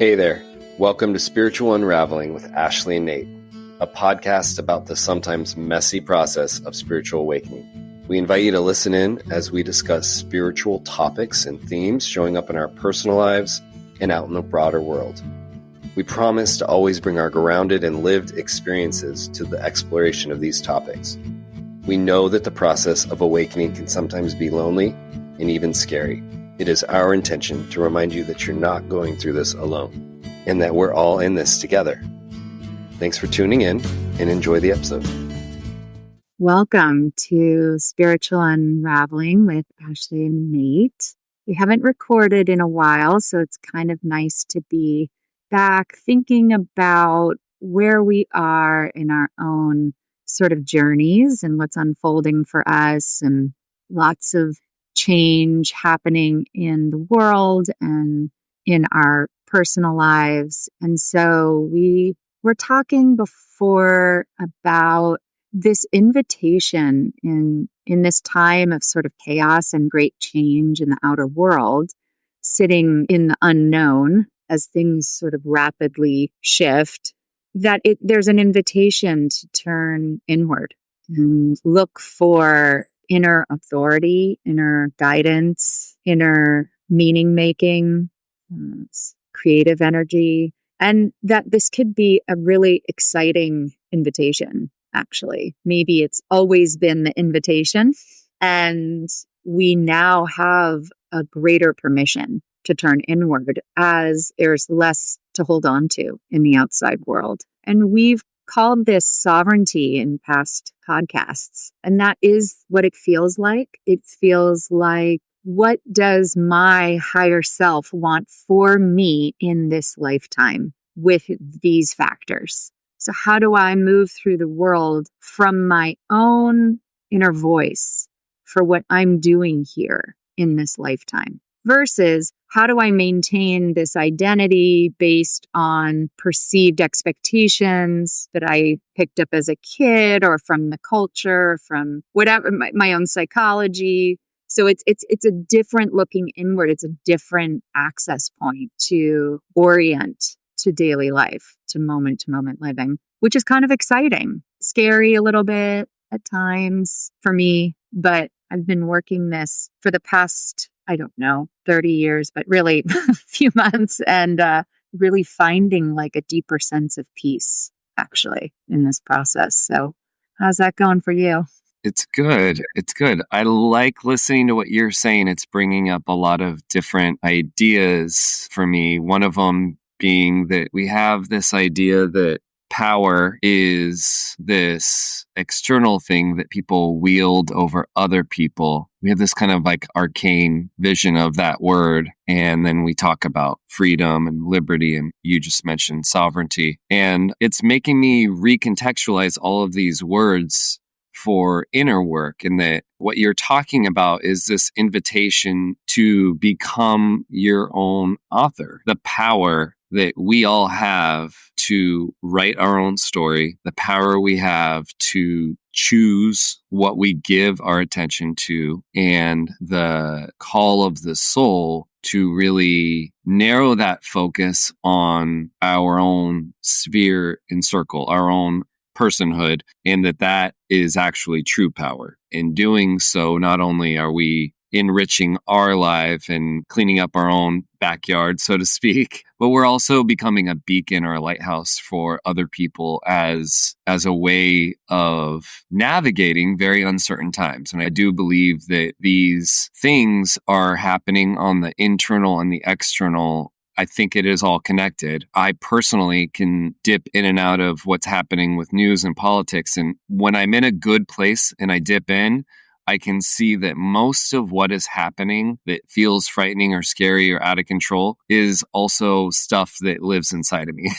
Hey there. Welcome to Spiritual Unraveling with Ashley and Nate, a podcast about the sometimes messy process of spiritual awakening. We invite you to listen in as we discuss spiritual topics and themes showing up in our personal lives and out in the broader world. We promise to always bring our grounded and lived experiences to the exploration of these topics. We know that the process of awakening can sometimes be lonely and even scary. It is our intention to remind you that you're not going through this alone and that we're all in this together. Thanks for tuning in and enjoy the episode. Welcome to Spiritual Unraveling with Ashley and Nate. We haven't recorded in a while, so it's kind of nice to be back thinking about where we are in our own sort of journeys and what's unfolding for us, and lots of change happening in the world and in our personal lives. And so we were talking before about this invitation in this time of sort of chaos and great change in the outer world, sitting in the unknown as things sort of rapidly shift, that there's an invitation to turn inward and look for inner authority, inner guidance, inner meaning making, creative energy, and that this could be a really exciting invitation, actually. Maybe it's always been the invitation, and we now have a greater permission to turn inward as there's less to hold on to in the outside world. And we've called this sovereignty in past podcasts. And that is what it feels like. It feels like, what does my higher self want for me in this lifetime with these factors? So how do I move through the world from my own inner voice for what I'm doing here in this lifetime? Versus, how do I maintain this identity based on perceived expectations that I picked up as a kid, or from the culture, from whatever, my own psychology? So it's a different looking inward. It's a different access point to orient to daily life, to moment living, which is kind of exciting, scary a little bit at times for me, but I've been working this for the past, 30 years, but really a few months, and really finding like a deeper sense of peace actually in this process. So how's that going for you? It's good. It's good. I like listening to what you're saying. It's bringing up a lot of different ideas for me. One of them being that we have this idea that power is this external thing that people wield over other people. We have this kind of like arcane vision of that word. And then we talk about freedom and liberty, and you just mentioned sovereignty. And it's making me recontextualize all of these words for inner work, and that what you're talking about is this invitation to become your own author, the power that we all have to write our own story, the power we have to choose what we give our attention to, and the call of the soul to really narrow that focus on our own sphere and circle, our own personhood, and that is actually true power. In doing so, not only are we enriching our life and cleaning up our own backyard, so to speak, but we're also becoming a beacon or a lighthouse for other people as a way of navigating very uncertain times. And I do believe that these things are happening on the internal and the external. I think it is all connected. I personally can dip in and out of what's happening with news and politics. And when I'm in a good place and I dip in, I can see that most of what is happening that feels frightening or scary or out of control is also stuff that lives inside of me.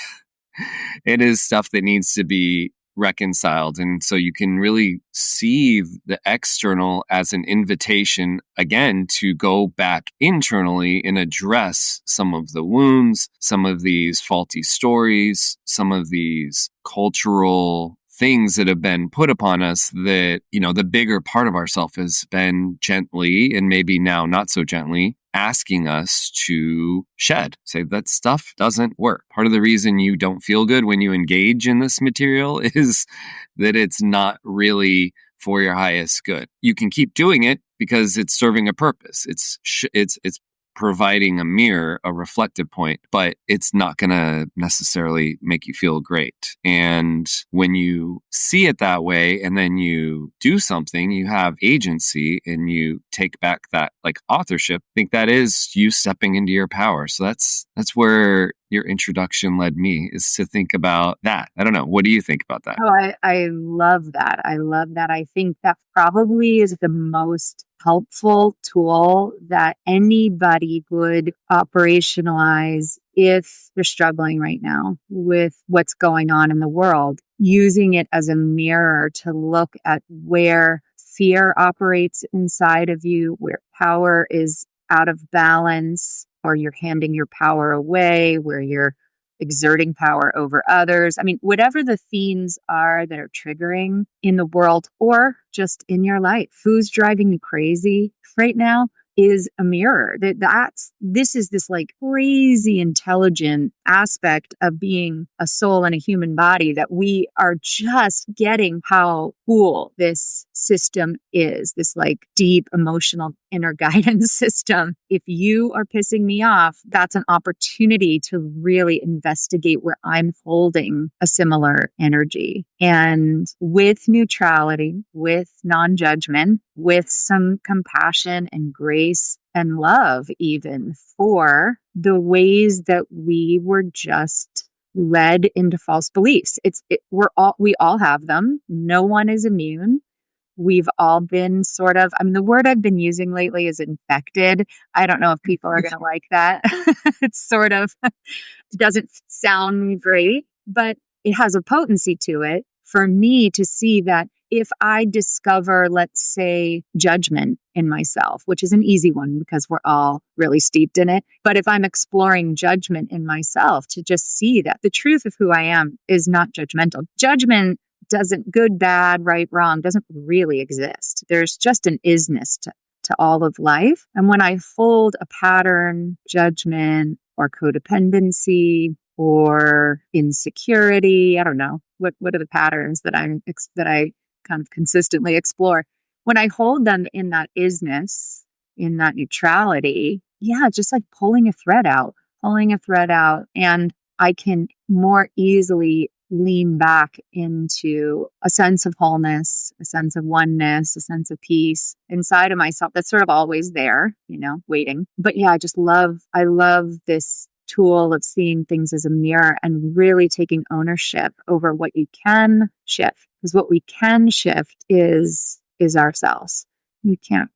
It is stuff that needs to be reconciled. And so you can really see the external as an invitation, again, to go back internally and address some of the wounds, some of these faulty stories, some of these cultural things that have been put upon us that, the bigger part of ourself has been gently, and maybe now not so gently, asking us to shed. Say that stuff doesn't work. Part of the reason you don't feel good when you engage in this material is that it's not really for your highest good. You can keep doing it because it's serving a purpose. It's providing a mirror, a reflective point, but it's not going to necessarily make you feel great. And when you see it that way and then you do something, you have agency and you take back that like authorship. I think that is you stepping into your power. So that's where your introduction led me, is to think about that. I don't know. What do you think about that? Oh, I love that. I love that. I think that probably is the most helpful tool that anybody would operationalize if they're struggling right now with what's going on in the world, using it as a mirror to look at where fear operates inside of you, where power is out of balance, or you're handing your power away, where you're exerting power over others. I mean, whatever the themes are that are triggering in the world or just in your life, who's driving you crazy right now is a mirror. This is this like crazy intelligent aspect of being a soul in a human body, that we are just getting how cool this system is, this like deep emotional inner guidance system. If you are pissing me off, that's an opportunity to really investigate where I'm holding a similar energy. And with neutrality, with non-judgment, with some compassion and grace and love, even for the ways that we were just led into false beliefs. We all have them. No one is immune. We've all been sort of, I mean, the word I've been using lately is infected. I don't know if people are going to like that. It's sort of, it doesn't sound great, but it has a potency to it for me to see that if I discover, let's say, judgment in myself, which is an easy one because we're all really steeped in it. But if I'm exploring judgment in myself, to just see that the truth of who I am is not judgmental. Judgment doesn't, good, bad, right, wrong, doesn't really exist. There's just an isness to all of life. And when I hold a pattern, judgment, or codependency, or insecurity, I don't know, what are the patterns that I kind of consistently explore? When I hold them in that isness, in that neutrality, just like pulling a thread out, and I can more easily lean back into a sense of wholeness, a sense of oneness, a sense of peace inside of myself. That's sort of always there, waiting. But I love this tool of seeing things as a mirror and really taking ownership over what you can shift. Because what we can shift is ourselves. We can't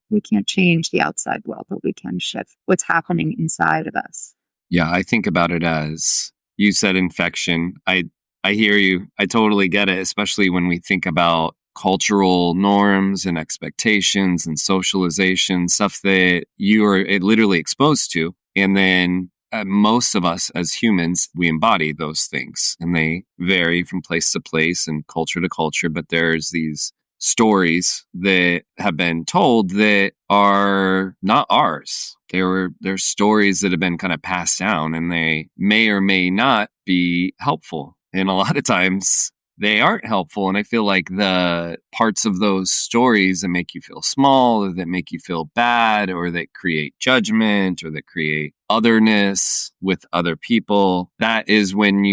change the outside world, but we can shift what's happening inside of us. Yeah, I think about it as, you said infection. I hear you. I totally get it, especially when we think about cultural norms and expectations and socialization, stuff that you are literally exposed to. And then most of us as humans, we embody those things, and they vary from place to place and culture to culture. But there's these stories that have been told that are not ours. They're stories that have been kind of passed down, and they may or may not be helpful. And a lot of times they aren't helpful. And I feel like the parts of those stories that make you feel small, or that make you feel bad, or that create judgment, or that create otherness with other people, that is when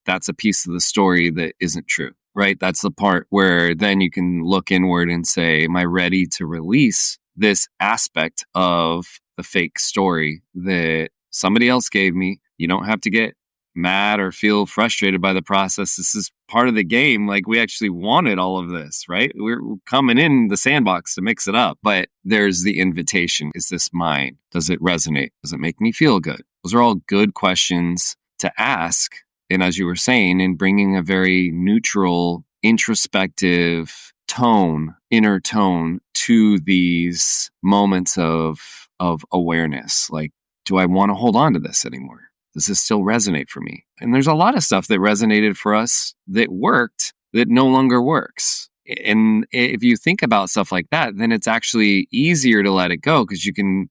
that's a piece of the story that isn't true, right? That's the part where then you can look inward and say, am I ready to release this aspect of the fake story that somebody else gave me? You don't have to get mad or feel frustrated by the process. This is part of the game. Like, we actually wanted all of this, right? We're coming in the sandbox to mix it up, but there's the invitation. Is this mine? Does it resonate? Does it make me feel good? Those are all good questions to ask. And as you were saying, in bringing a very neutral, introspective tone, inner tone to these moments of awareness. Like, do I want to hold on to this anymore? Does this still resonate for me? And there's a lot of stuff that resonated for us that worked that no longer works. And if you think about stuff like that, then it's actually easier to let it go, because you can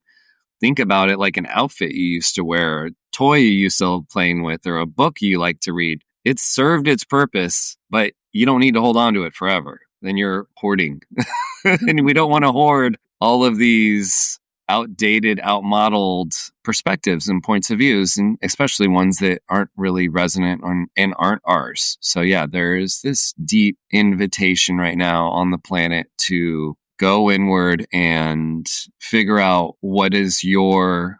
think about it like an outfit you used to wear, a toy you used to love playing with, or a book you like to read. It's served its purpose, but you don't need to hold on to it forever. Then you're hoarding. And we don't want to hoard all of these outdated, outmodeled perspectives and points of views, and especially ones that aren't really resonant and aren't ours. So yeah, there is this deep invitation right now on the planet to go inward and figure out what is your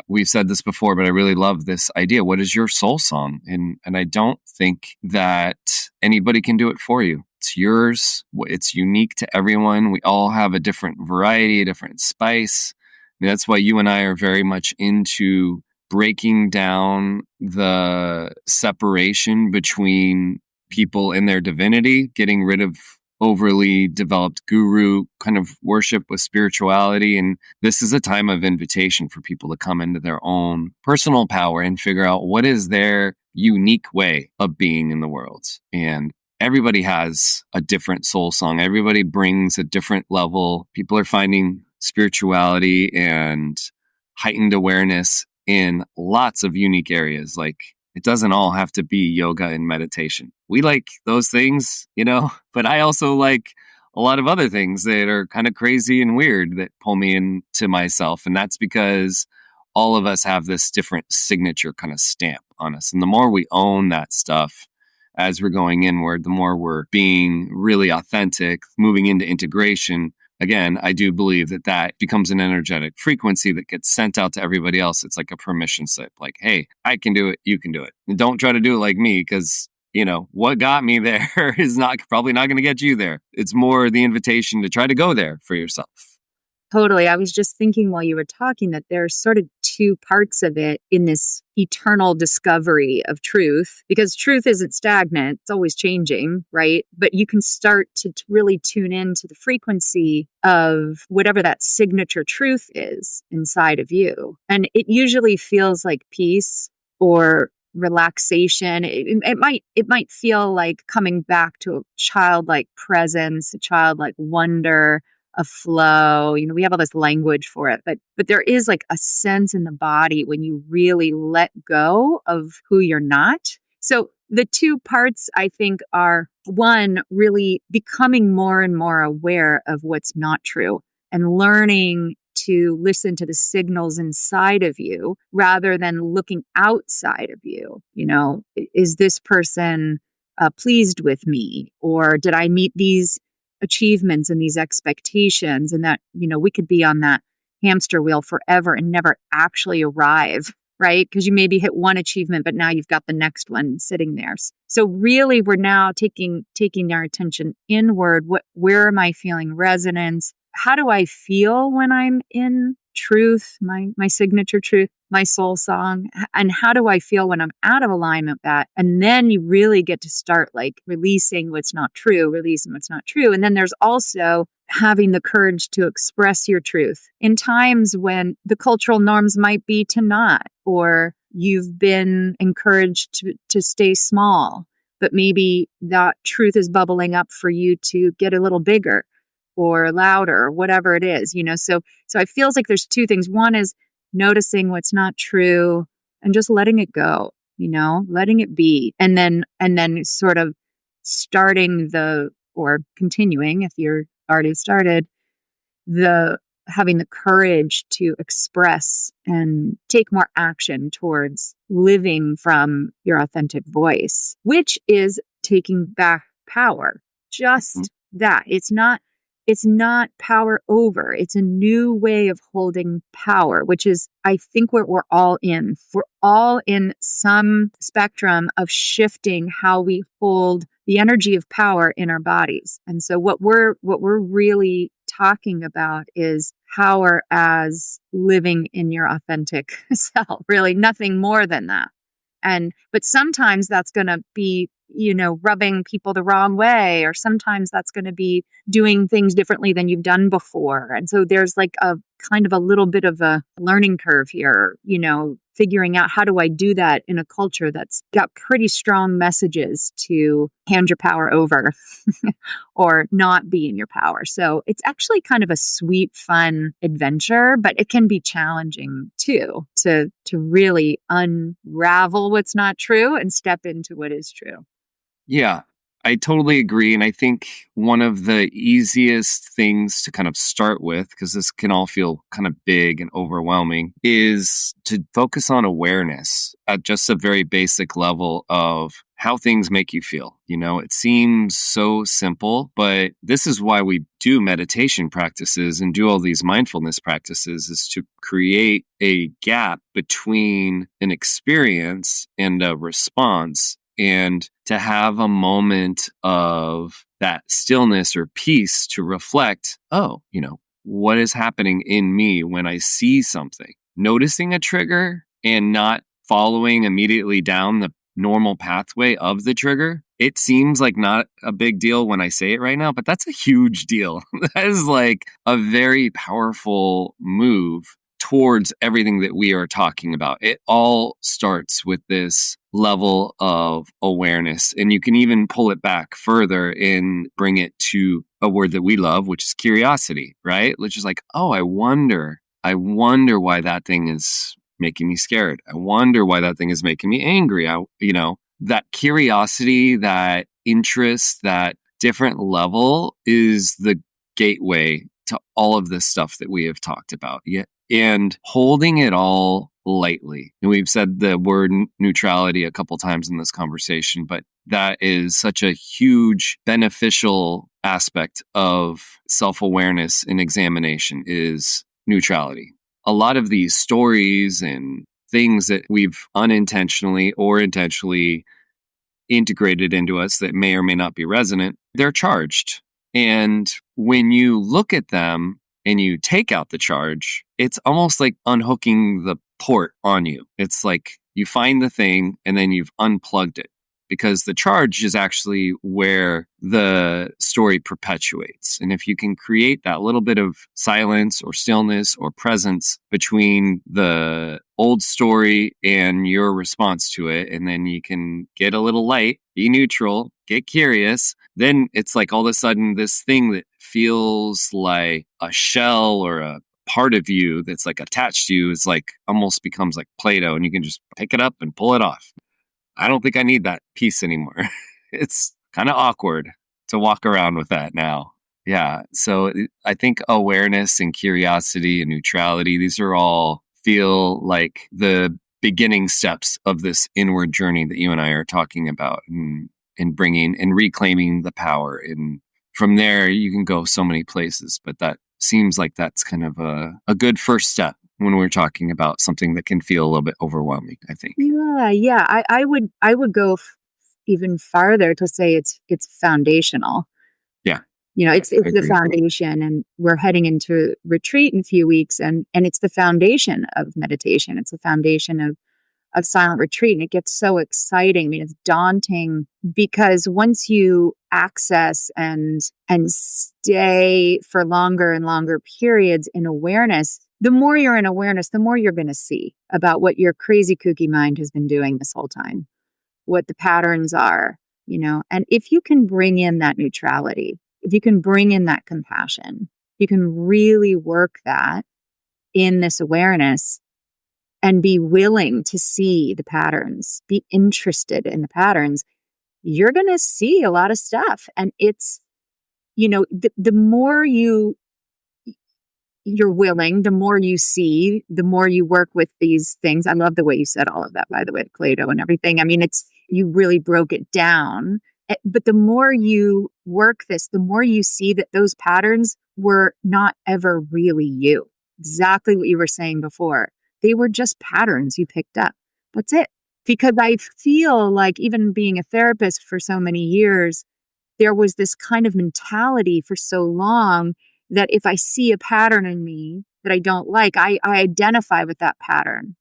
we've said this before, but I really love this idea. What is your soul song? And I don't think that anybody can do it for you. It's yours. It's unique to everyone. We all have a different variety, a different spice. I mean, that's why you and I are very much into breaking down the separation between people and their divinity, getting rid of overly developed guru kind of worship with spirituality. And this is a time of invitation for people to come into their own personal power and figure out what is their unique way of being in the world. And everybody has a different soul song. Everybody brings a different level. People are finding spirituality and heightened awareness in lots of unique areas. Like, it doesn't all have to be yoga and meditation. We like those things, but I also like a lot of other things that are kind of crazy and weird that pull me into myself. And that's because all of us have this different signature kind of stamp on us. And the more we own that stuff as we're going inward, the more we're being really authentic, moving into integration. Again, I do believe that becomes an energetic frequency that gets sent out to everybody else. It's like a permission slip. Like, hey, I can do it. You can do it. And don't try to do it like me, because, what got me there is probably not going to get you there. It's more the invitation to try to go there for yourself. Totally. I was just thinking while you were talking that there's sort of two parts of it in this eternal discovery of truth, because truth isn't stagnant. It's always changing, right? But you can start to really tune into the frequency of whatever that signature truth is inside of you. And it usually feels like peace or relaxation. It might feel like coming back to a childlike presence, a childlike wonder, a flow. We have all this language for it, but there is like a sense in the body when you really let go of who you're not. So the two parts, I think, are one, really becoming more and more aware of what's not true and learning to listen to the signals inside of you rather than looking outside of you. Is this person pleased with me? Or did I meet these achievements and these expectations? And that, we could be on that hamster wheel forever and never actually arrive, right? Because you maybe hit one achievement, but now you've got the next one sitting there. So really, we're now taking our attention inward. Where am I feeling resonance? How do I feel when I'm in truth, my signature truth, my soul song? And how do I feel when I'm out of alignment with that? And then you really get to start like releasing what's not true. And then there's also having the courage to express your truth in times when the cultural norms might be to not, or you've been encouraged to stay small, but maybe that truth is bubbling up for you to get a little bigger or louder, or whatever it is, So it feels like there's two things. One is noticing what's not true and just letting it go, letting it be. And then sort of starting or continuing, if you're already started, having the courage to express and take more action towards living from your authentic voice, which is taking back power. Just that. It's not power over. It's a new way of holding power, which is, I think, what we're all in. We're all in some spectrum of shifting how we hold the energy of power in our bodies. And so what we're really talking about is power as living in your authentic self, really nothing more than that. But sometimes that's going to be, rubbing people the wrong way, or sometimes that's going to be doing things differently than you've done before. And so there's like a kind of a little bit of a learning curve here, figuring out how do I do that in a culture that's got pretty strong messages to hand your power over or not be in your power. So it's actually kind of a sweet, fun adventure, but it can be challenging too, to really unravel what's not true and step into what is true. Yeah, I totally agree. And I think one of the easiest things to kind of start with, because this can all feel kind of big and overwhelming, is to focus on awareness at just a very basic level of how things make you feel. It seems so simple, but this is why we do meditation practices and do all these mindfulness practices, is to create a gap between an experience and a response, and to have a moment of that stillness or peace to reflect, what is happening in me when I see something? Noticing a trigger and not following immediately down the normal pathway of the trigger. It seems like not a big deal when I say it right now, but that's a huge deal. That is like a very powerful move towards everything that we are talking about. It all starts with this level of awareness. And you can even pull it back further and bring it to a word that we love, which is curiosity, right? Which is like, I wonder why that thing is making me scared. I wonder why that thing is making me angry. That curiosity, that interest, that different level is the gateway to all of this stuff that we have talked about. Yeah. And holding it all lightly. And we've said the word neutrality a couple times in this conversation, but that is such a huge beneficial aspect of self-awareness and examination, is neutrality. A lot of these stories and things that we've unintentionally or intentionally integrated into us that may or may not be resonant, they're charged. And when you look at them and you take out the charge, it's almost like unhooking the port on you. It's like you find the thing and then you've unplugged it, because the charge is actually where the story perpetuates. And if you can create that little bit of silence or stillness or presence between the old story and your response to it, and then you can get a little light, be neutral, get curious, then it's like all of a sudden this thing that feels like a shell or a part of you that's like attached to you is like almost becomes like Play-Doh, and you can just pick it up and pull it off. I don't think I need that piece anymore. It's kind of awkward to walk around with that now. Yeah. So I think awareness and curiosity and neutrality, these are all feel like the beginning steps of this inward journey that you and I are talking about, and bringing and reclaiming the power. And from there, you can go so many places, but that seems like that's kind of a good first step when we're talking about something that can feel a little bit overwhelming, I think. Yeah. I would go even farther to say it's foundational. Yeah. It's the foundation, and we're heading into retreat in a few weeks, and it's the foundation of meditation. It's the foundation of silent retreat. And it gets so exciting. I mean, it's daunting, because once you access and stay for longer and longer periods in awareness, the more you're in awareness, the more you're going to see about what your crazy kooky mind has been doing this whole time, what the patterns are, and if you can bring in that neutrality, if you can bring in that compassion, you can really work that in this awareness and be willing to see the patterns, be interested in the patterns, you're going to see a lot of stuff. And it's, the more you're willing, the more you see, the more you work with these things. I love the way you said all of that, by the way, Play-Doh and everything. I mean, you really broke it down. But the more you work this, the more you see that those patterns were not ever really you. Exactly what you were saying before. They were just patterns you picked up. That's it. Because I feel like, even being a therapist for so many years, there was this kind of mentality for so long that if I see a pattern in me that I don't like, I identify with that pattern.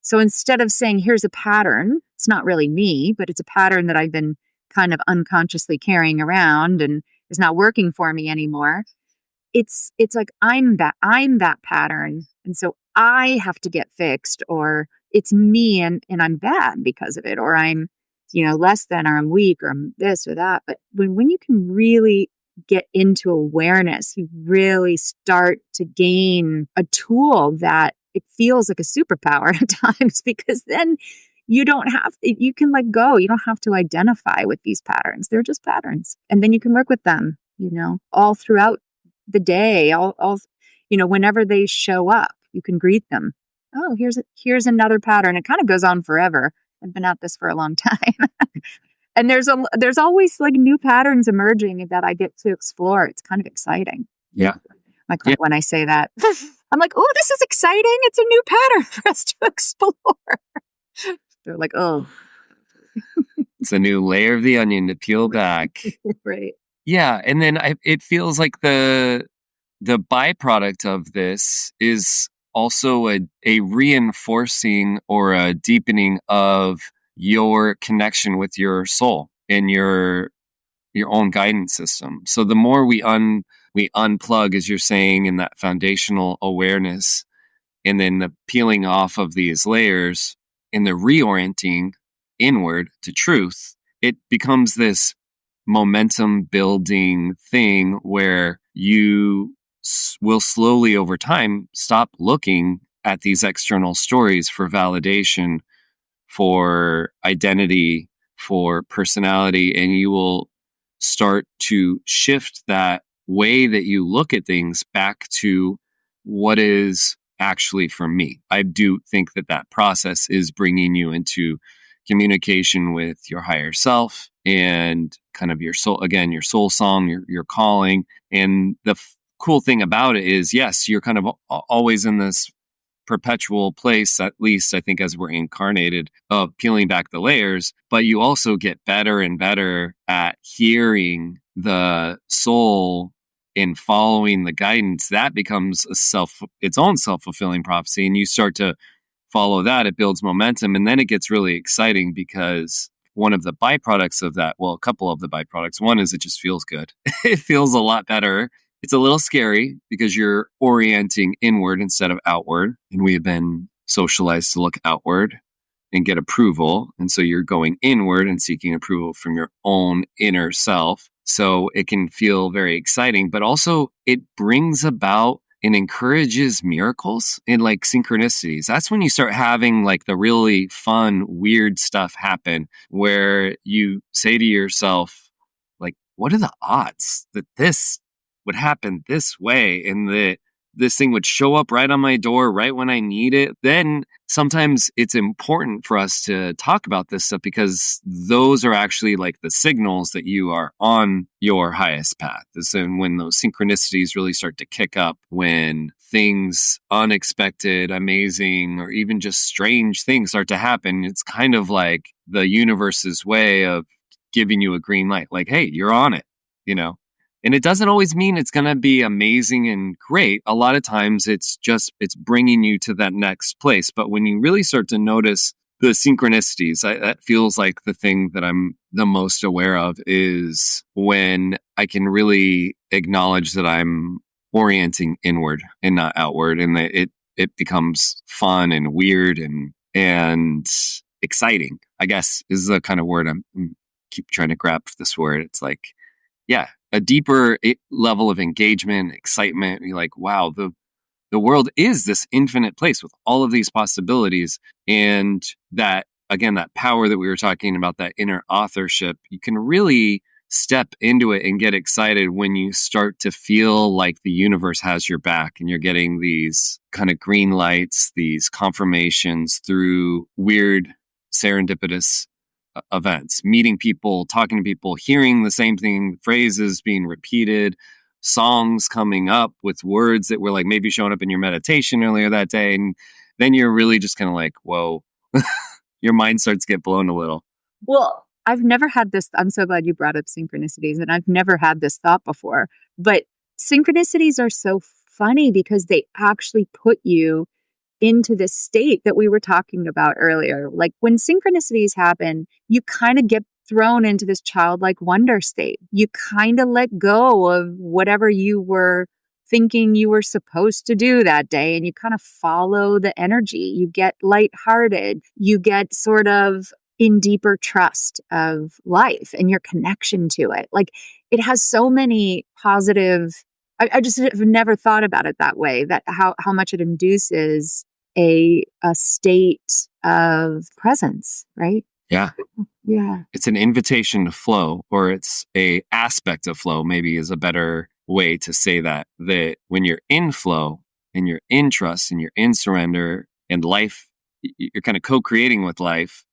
So instead of saying, here's a pattern, it's not really me, but it's a pattern that I've been kind of unconsciously carrying around and is not working for me anymore. it's like I'm that pattern. And so I have to get fixed, or it's me and I'm bad because of it, or I'm, less than, or I'm weak, or I'm this or that. But when you can really get into awareness, you really start to gain a tool that it feels like a superpower at times, because then you can let go. You don't have to identify with these patterns. They're just patterns. And then you can work with them, all throughout the day, whenever they show up, you can greet them. Oh, here's another pattern. It kind of goes on forever. I've been at this for a long time. And there's always like new patterns emerging that I get to explore. It's kind of exciting. Yeah. Like when I say that, I'm like, oh, this is exciting. It's a new pattern for us to explore. They're like, oh. It's a new layer of the onion to peel back. Right. Yeah. And then it feels like the byproduct of this is also a reinforcing or a deepening of your connection with your soul and your own guidance system. So the more we unplug, as you're saying, in that foundational awareness, and then the peeling off of these layers and the reorienting inward to truth, it becomes this momentum building thing where you will slowly over time stop looking at these external stories for validation, for identity, for personality, and you will start to shift that way that you look at things back to what is actually for me. I do think that process is bringing you into communication with your higher self and kind of your soul, again, your soul song, your calling. And the cool thing about it is, yes, you're kind of always in this perpetual place, at least I think as we're incarnated, of peeling back the layers, but you also get better and better at hearing the soul and following the guidance. That becomes its own self-fulfilling prophecy, and you start to follow that. It builds momentum, and then it gets really exciting because one of the byproducts of that, well, a couple of the byproducts, one is it just feels good. It feels a lot better. It's a little scary because you're orienting inward instead of outward. And we have been socialized to look outward and get approval. And so you're going inward and seeking approval from your own inner self. So it can feel very exciting, but also it brings about and encourages miracles and like synchronicities. That's when you start having like the really fun, weird stuff happen where you say to yourself, like, what are the odds that this would happen this way and that this thing would show up right on my door right when I need it? Then sometimes it's important for us to talk about this stuff because those are actually like the signals that you are on your highest path. And when those synchronicities really start to kick up, when things unexpected, amazing, or even just strange things start to happen, it's kind of like the universe's way of giving you a green light. Like, hey, you're on it, And it doesn't always mean it's going to be amazing and great. A lot of times it's bringing you to that next place. But when you really start to notice the synchronicities, that feels like the thing that I'm the most aware of is when I can really acknowledge that I'm orienting inward and not outward. And that it becomes fun and weird and exciting, I guess, is the kind of word I'm keep trying to grab this word. It's like, yeah, a deeper level of engagement, excitement. You're like, wow, the world is this infinite place with all of these possibilities. And that, again, that power that we were talking about, that inner authorship, you can really step into it and get excited when you start to feel like the universe has your back and you're getting these kind of green lights, these confirmations through weird serendipitous events, meeting people, talking to people, hearing the same thing, phrases being repeated, songs coming up with words that were like maybe showing up in your meditation earlier that day. And then you're really just kind of like, whoa, your mind starts to get blown a little. Well, I've never had this. I'm so glad you brought up synchronicities, and I've never had this thought before. But synchronicities are so funny because they actually put you into this state that we were talking about earlier. Like when synchronicities happen, you kind of get thrown into this childlike wonder state. You kind of let go of whatever you were thinking you were supposed to do that day, and you kind of follow the energy. You get lighthearted. You get sort of in deeper trust of life and your connection to it. Like, it has so many positive. I just have never thought about it that way, that how much it induces a state of presence, right? Yeah. Yeah. It's an invitation to flow, or it's a aspect of flow, maybe is a better way to say that when you're in flow and you're in trust and you're in surrender and life, you're kind of co-creating with life.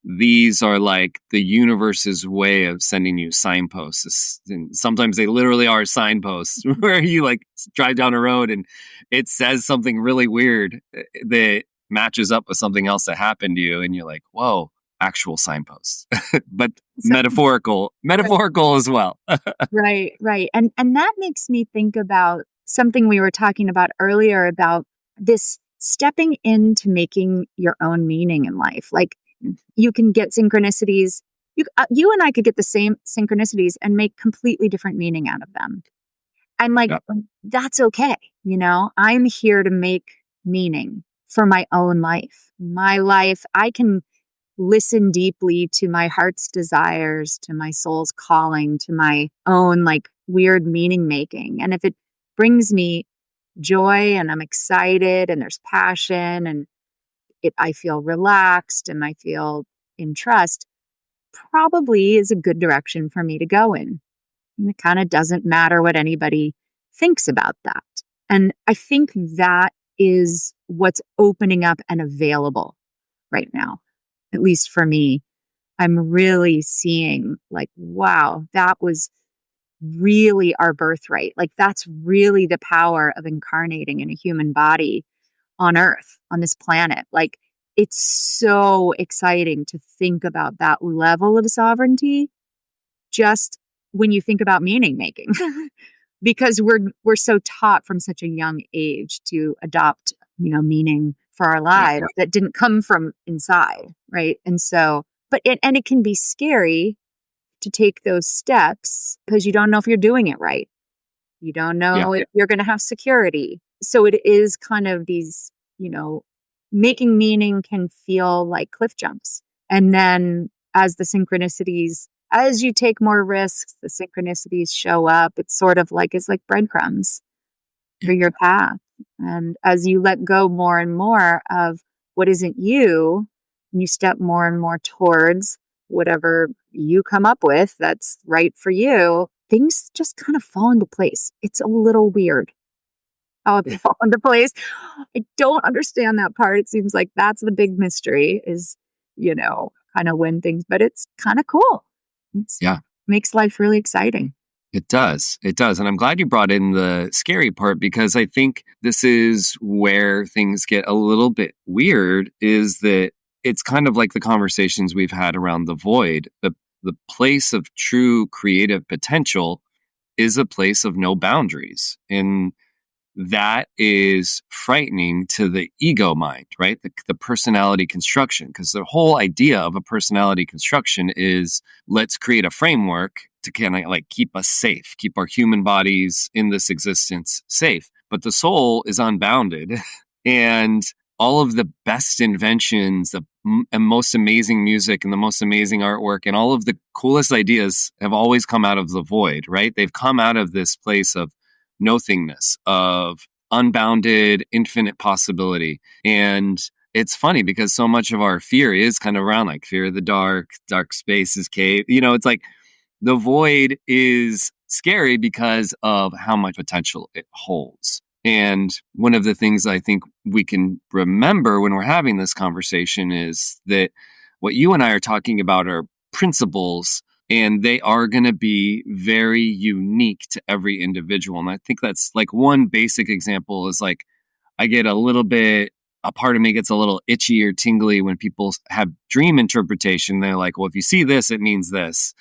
These are like the universe's way of sending you signposts. And sometimes they literally are signposts where you like drive down a road and it says something really weird that matches up with something else that happened to you. And you're like, whoa, actual signposts, but metaphorical as well. Right. And that makes me think about something we were talking about earlier about this stepping into making your own meaning in life. Like, you can get synchronicities. You and I could get the same synchronicities and make completely different meaning out of them. And like, that's okay. I'm here to make meaning for my own life. My life, I can listen deeply to my heart's desires, to my soul's calling, to my own like weird meaning making. And if it brings me joy and I'm excited and there's passion and I feel relaxed and I feel in trust, probably is a good direction for me to go in. And it kind of doesn't matter what anybody thinks about that. And I think that is what's opening up and available right now. At least for me, I'm really seeing like, wow, that was really our birthright. Like, that's really the power of incarnating in a human body on Earth, on this planet. Like, it's so exciting to think about that level of sovereignty just when you think about meaning making. Because we're so taught from such a young age to adopt, meaning for our lives that didn't come from inside, right? And so, and it can be scary to take those steps because you don't know if you're doing it right. You don't know if you're going to have security. So it is kind of these, making meaning can feel like cliff jumps. And then as you take more risks, the synchronicities show up. It's sort of like, it's like breadcrumbs for your path. And as you let go more and more of what isn't you, and you step more and more towards whatever you come up with that's right for you, things just kind of fall into place. It's a little weird how they fall into place. I don't understand that part. It seems like that's the big mystery is, kind of when things, but it's kind of cool. Makes life really exciting. It does. And I'm glad you brought in the scary part, because I think this is where things get a little bit weird, is that it's kind of like the conversations we've had around the void. The place of true creative potential is a place of no boundaries. And that is frightening to the ego mind, right? The personality construction, because the whole idea of a personality construction is let's create a framework to kind of like keep us safe, keep our human bodies in this existence safe. But the soul is unbounded and all of the best inventions, the most amazing music and the most amazing artwork and all of the coolest ideas have always come out of the void, right? They've come out of this place of nothingness, of unbounded, infinite possibility. And it's funny because so much of our fear is kind of around like fear of the dark spaces, cave. It's like the void is scary because of how much potential it holds. And one of the things I think we can remember when we're having this conversation is that what you and I are talking about are principles, and they are going to be very unique to every individual. And I think that's like one basic example is like, I get a part of me gets a little itchy or tingly when people have dream interpretation. They're like, well, if you see this, it means this.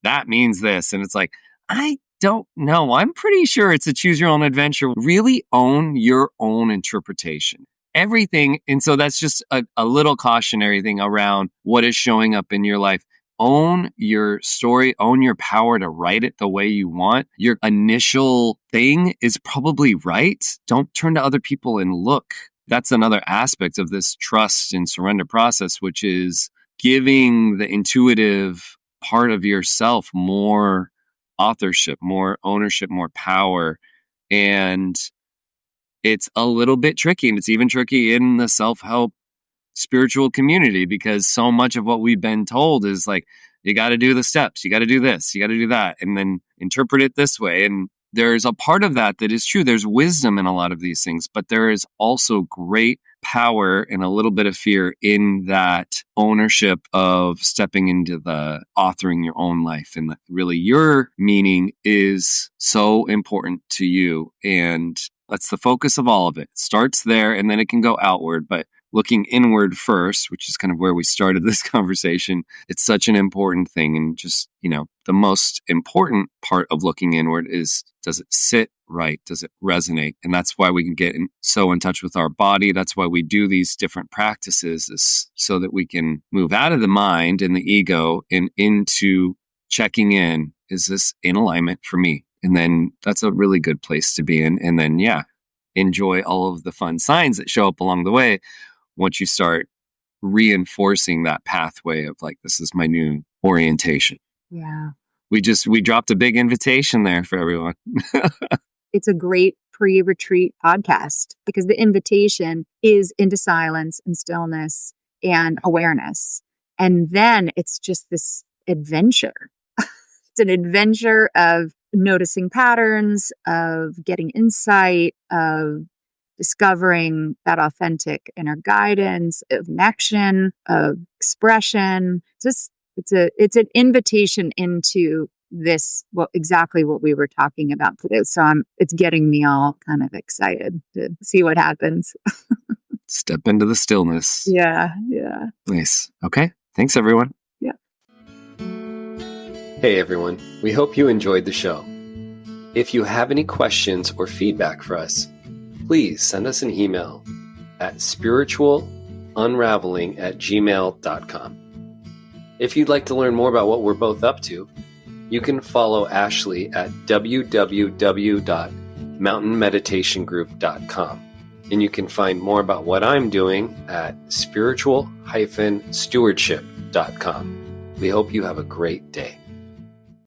That means this. And it's like, I don't know. I'm pretty sure it's a choose your own adventure. Really own your own interpretation. Everything. And so that's just a little cautionary thing around what is showing up in your life. own your story, own your power to write it the way you want. Your initial thing is probably right. Don't turn to other people and look. That's another aspect of this trust and surrender process, which is giving the intuitive part of yourself more authorship, more ownership, more power. And it's a little bit tricky, and it's even tricky in the self-help spiritual community, because so much of what we've been told is like, you got to do the steps, you got to do this, you got to do that, and then interpret it this way. And there's a part of that is true. There's wisdom in a lot of these things, but there is also great power and a little bit of fear in that ownership of stepping into the authoring your own life. And really your meaning is so important to you. And that's the focus of all of it. It starts there and then it can go outward, but looking inward first, which is kind of where we started this conversation, it's such an important thing. And just, the most important part of looking inward is, does it sit right? Does it resonate? And that's why we can get so in touch with our body. That's why we do these different practices, is so that we can move out of the mind and the ego and into checking in. Is this in alignment for me? And then that's a really good place to be in. And then, enjoy all of the fun signs that show up along the way once you start reinforcing that pathway of like, this is my new orientation. Yeah. We dropped a big invitation there for everyone. It's a great pre-retreat podcast because the invitation is into silence and stillness and awareness. And then it's just this adventure. It's an adventure of noticing patterns, of getting insight, of discovering that authentic inner guidance, of connection, of expression. It's an invitation into this, exactly what we were talking about today. So it's getting me all kind of excited to see what happens. Step into the stillness. Yeah. Nice. Okay. Thanks, everyone. Yeah. Hey, everyone. We hope you enjoyed the show. If you have any questions or feedback for us, please send us an email at spiritualunraveling@gmail.com. If you'd like to learn more about what we're both up to, you can follow Ashley at www.mountainmeditationgroup.com. And you can find more about what I'm doing at spiritual-stewardship.com. We hope you have a great day.